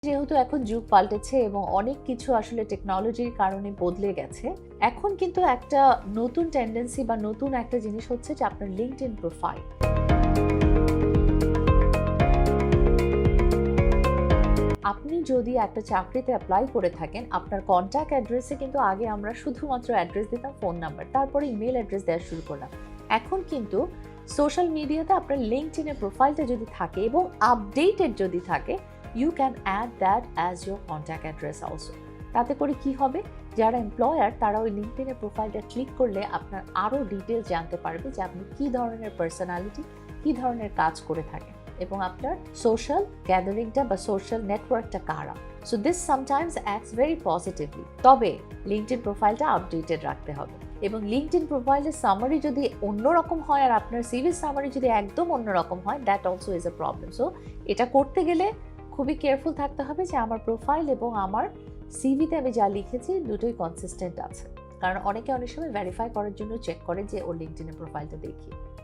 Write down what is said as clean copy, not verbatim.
যেহেতু এখন যুগ পাল্টেছে এবং অনেক কিছু আসলে টেকনোলজির কারণে বদলে গেছে, এখন কিন্তু একটা নতুন টেন্ডেন্সি বা নতুন একটা জিনিস হচ্ছে যে আপনার লিঙ্কডইন প্রোফাইল। আপনি যদি একটা চাকরিতে অ্যাপ্লাই করে থাকেন, আপনার কন্ট্যাক্ট অ্যাড্রেসে কিন্তু আগে আমরা শুধুমাত্র অ্যাড্রেস দিতাম, ফোন নাম্বার, তারপরে ইমেল অ্যাড্রেস দেওয়া শুরু করলাম। এখন কিন্তু সোশ্যাল মিডিয়াতে আপনার লিঙ্কডইনের প্রোফাইলটা যদি থাকে এবং আপডেটেড যদি থাকে, you can add that as your contact address also. তাতে করে কি হবে, যারা এমপ্লয়ার তারা ওই লিঙ্কডইনের প্রোফাইলটা ক্লিক করলে আপনার আরও ডিটেলস জানতে পারবে যে আপনি কী ধরনের পার্সোনালিটি, কী ধরনের কাজ করে থাকেন এবং আপনার সোশ্যাল গ্যাদারিংটা বা সোশ্যাল নেটওয়ার্কটা কারা। So this sometimes acts very positively. তবে লিঙ্কডইন প্রোফাইলটা আপডেটেড রাখতে হবে এবং লিঙ্কডইন প্রোফাইলের সামারি যদি অন্যরকম হয় আর আপনার সিভি সামারি যদি একদম অন্যরকম হয়, that also is a problem. So এটা করতে গেলে খুবই কেয়ারফুল থাকতে হবে যে আমার প্রোফাইল এবং আমার সিভিতে আমি যা লিখেছি দুটোই কনসিস্টেন্ট আছে, কারণ অনেকে অনেক সময় ভেরিফাই করার জন্য চেক করে যে ওর লিঙ্কডইনের প্রোফাইলটা দেখি।